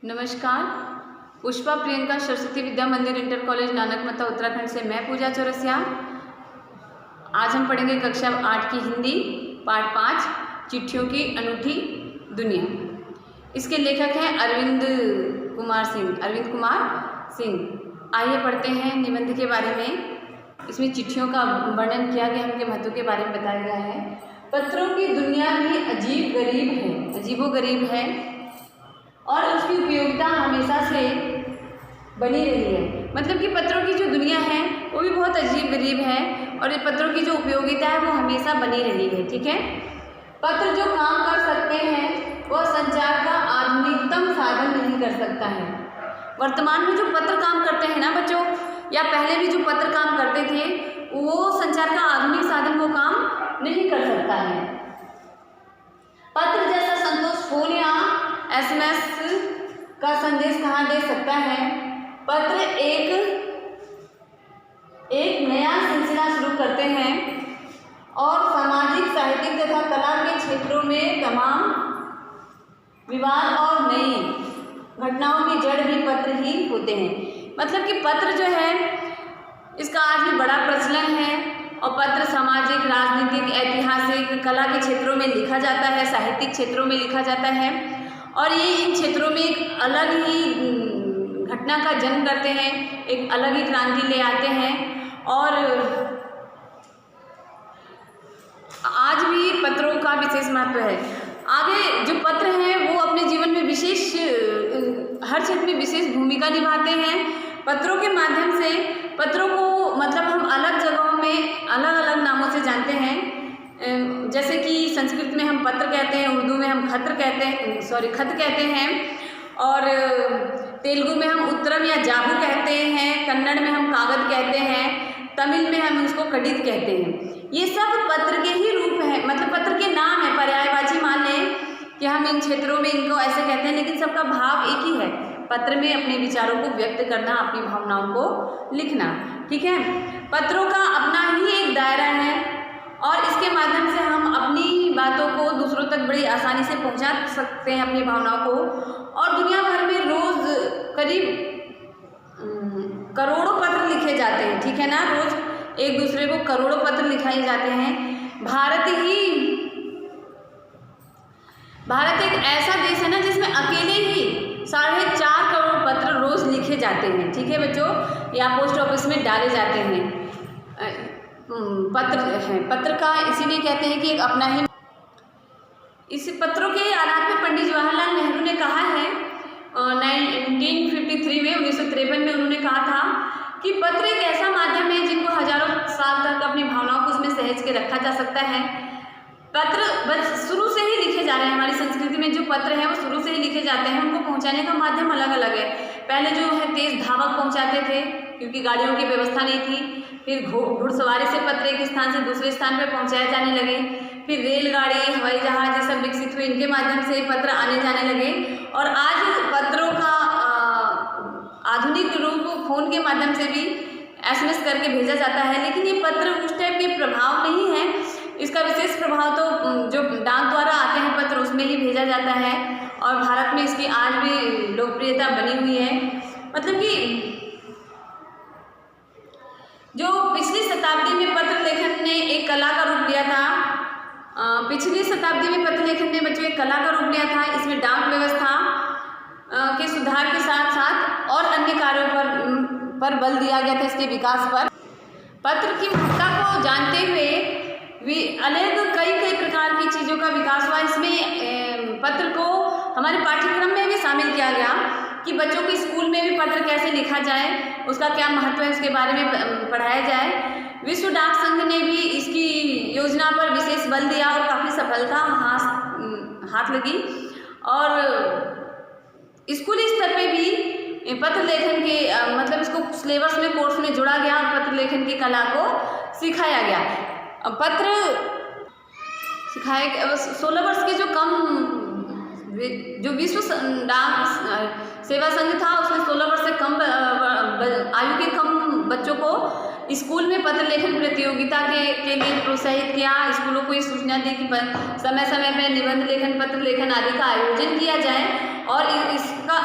नमस्कार। पुष्पा प्रियंका सरस्वती विद्या मंदिर inter college Nanakmatta Uttarakhand से मैं पूजा चौरसिया। आज हम पढ़ेंगे कक्षा 8 की हिंदी पाठ 5 चिट्ठियों की अनूठी दुनिया। इसके लेखक हैं अरविंद कुमार सिंह। आइए पढ़ते हैं निबंध के बारे में। इसमें चिट्ठियों का वर्णन किया गया, उनके महत्व के बारे में बताया गया है। पत्रों की दुनिया भी अजीबोगरीब है और उसकी उपयोगिता हमेशा से बनी रही है। मतलब कि पत्रों की जो दुनिया है वो भी बहुत अजीब गरीब है और ये पत्रों की जो उपयोगिता है वो हमेशा बनी रही है। ठीक है। पत्र जो काम कर सकते हैं वह संचार का आधुनिकतम साधन नहीं कर सकता है। वर्तमान में जो पत्र काम करते हैं ना बच्चों, या पहले भी जो पत्र काम करते थे, वो संचार का आधुनिक साधन वो काम नहीं कर सकता है। पत्र जैसा संतोष फोन या SMS का संदेश कहाँ दे सकता है। पत्र एक नया सिलसिला शुरू करते हैं और सामाजिक, साहित्यिक तथा कला के क्षेत्रों में तमाम विवाद और नई घटनाओं की जड़ भी पत्र ही होते हैं। मतलब कि पत्र जो है इसका आज भी बड़ा प्रचलन है और पत्र सामाजिक, राजनीतिक, ऐतिहासिक, कला के क्षेत्रों में लिखा जाता है, साहित्यिक क्षेत्रों में लिखा जाता है और ये इन क्षेत्रों में एक अलग ही घटना का जन्म करते हैं, एक अलग ही क्रांति ले आते हैं और आज भी पत्रों का विशेष महत्व है। आगे जो पत्र हैं वो अपने जीवन में हर क्षेत्र में विशेष भूमिका निभाते हैं। पत्रों के माध्यम से पत्रों को मतलब हम अलग जगहों में अलग अलग नामों से जानते हैं। जैसे कि संस्कृत में हम पत्र कहते हैं, उर्दू में हम खत कहते हैं और तेलुगु में हम उत्तरम या जाबू कहते हैं, कन्नड़ में हम कागज कहते हैं, तमिल में हम उसको कडित कहते हैं। ये सब पत्र के ही रूप हैं, मतलब पत्र के नाम है, पर्यायवाची मान लें कि हम इन क्षेत्रों में इनको ऐसे कहते हैं, लेकिन सबका भाव एक ही है, पत्र में अपने विचारों को व्यक्त करना, अपनी भावनाओं को लिखना। ठीक है। पत्रों का अपना ही एक दायरा है और इसके माध्यम से हम अपनी बातों को दूसरों तक बड़ी आसानी से पहुंचा सकते हैं, अपनी भावनाओं को। और दुनिया भर में रोज करीब करोड़ों पत्र लिखे जाते हैं। ठीक है ना, रोज एक दूसरे को करोड़ों पत्र लिखाए जाते हैं। भारत एक ऐसा देश है ना जिसमें अकेले ही 4.5 करोड़ पत्र रोज लिखे जाते हैं। ठीक है बच्चों, या पोस्ट ऑफिस में डाले जाते हैं। पत्र का इसीलिए कहते हैं कि एक अपना ही। इस पत्रों के आधार पर पंडित जवाहरलाल नेहरू ने कहा है 1953 में 1953 में उन्होंने कहा था कि पत्र एक ऐसा माध्यम है जिनको हजारों साल तक अपनी भावनाओं को उसमें सहेज के रखा जा सकता है। पत्र बस शुरू से ही लिखे जा रहे हैं। हमारी संस्कृति में जो पत्र हैं वो शुरू से ही लिखे जाते हैं। उनको पहुंचाने का माध्यम अलग अलग है। पहले जो है तेज धावक पहुंचाते थे क्योंकि गाड़ियों की व्यवस्था नहीं थी। फिर घुड़सवारी से पत्र एक स्थान से दूसरे स्थान पर पहुंचाए जाने लगे। फिर रेलगाड़ी, हवाई जहाज ये सब विकसित हुए, इनके माध्यम से पत्र आने जाने लगे और आज पत्रों का आधुनिक रूप फोन के माध्यम से भी SMS करके भेजा जाता है। लेकिन ये पत्र उस टाइप के प्रभाव नहीं है। इसका विशेष प्रभाव तो जो डाक द्वारा आते हैं पत्र उसमें ही भेजा जाता है और भारत में इसकी आज भी लोकप्रियता बनी हुई है। मतलब कि जो पिछली शताब्दी में पत्र लेखन ने एक कला का रूप लिया था, पिछली शताब्दी में पत्र लेखन ने बच्चों एक कला का रूप लिया था। इसमें डाक व्यवस्था के सुधार के साथ साथ और अन्य कार्यों पर बल दिया गया था, इसके विकास पर। पत्र की महत्ता को जानते हुए अलग कई प्रकार की चीज़ों का विकास हुआ। इसमें पत्र को हमारे पाठ्यक्रम में भी शामिल किया गया कि बच्चों के स्कूल में भी पत्र कैसे लिखा जाए, उसका क्या महत्व है, उसके बारे में पढ़ाया जाए। विश्व डाक संघ ने भी इसकी योजना पर विशेष बल दिया और काफ़ी सफलता हाथ लगी और स्कूली स्तर पे भी पत्र लेखन के मतलब इसको सिलेबस में, कोर्स में जोड़ा गया और पत्र लेखन की कला को सिखाया गया। पत्र सिखाया गया। 16 वर्ष के जो विश्व डाक सेवा संघ था उसमें 16 वर्ष से कम आयु के कम बच्चों को स्कूल में पत्र लेखन प्रतियोगिता के लिए प्रोत्साहित किया। स्कूलों को ये सूचना दी कि समय समय पर निबंध लेखन, पत्र लेखन आदि का आयोजन किया जाए और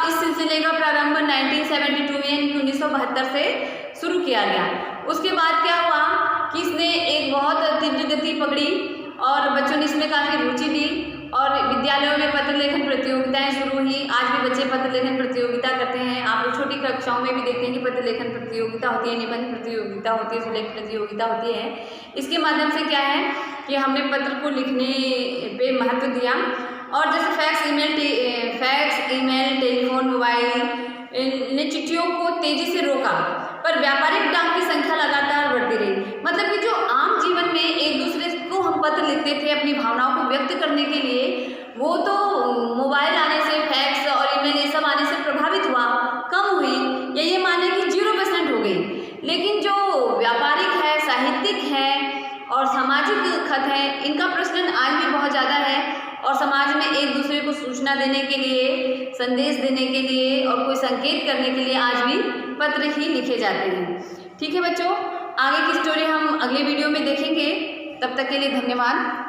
इस सिलसिले का प्रारंभ 1972 यानी कि 1972 से शुरू किया गया। उसके बाद क्या हुआ कि इसने एक बहुत तीव्र गति पकड़ी और बच्चों ने इसमें काफ़ी रुचि ली और विद्यालयों में पत्र लेखन प्रतियोगिताएं शुरू हुई। आज भी बच्चे पत्र लेखन प्रतियोगिता करते हैं। आप लोग छोटी कक्षाओं में भी देखते हैं कि पत्र लेखन प्रतियोगिता होती है, निबंध प्रतियोगिता होती है, सुलेख प्रतियोगिता होती है। इसके माध्यम से क्या है कि हमने पत्र को लिखने पे महत्व दिया और जैसे फैक्स, ईमेल, टेलीफोन, मोबाइल ने चिट्ठियों को तेजी से रोका, पर व्यापारिक डाक की संख्या लगातार बढ़ती रही। मतलब कि जो आम जीवन में एक दूसरे को हम पत्र लिखते थे अपनी भावनाओं को व्यक्त करने के लिए, वो तो मोबाइल आने से, फैक्स और ईमेल ये सब आने से प्रभावित हुआ, कम हुई, या ये माने कि 0% हो गई। लेकिन जो व्यापारिक है, साहित्यिक है और सामाजिक खत है, इनका प्रचलन आज भी बहुत ज़्यादा है और समाज में एक दूसरे को सूचना देने के लिए, संदेश देने के लिए और कोई संकेत करने के लिए आज भी पत्र ही लिखे जाते हैं। ठीक है बच्चों, आगे की स्टोरी हम अगले वीडियो में देखेंगे। तब तक के लिए धन्यवाद।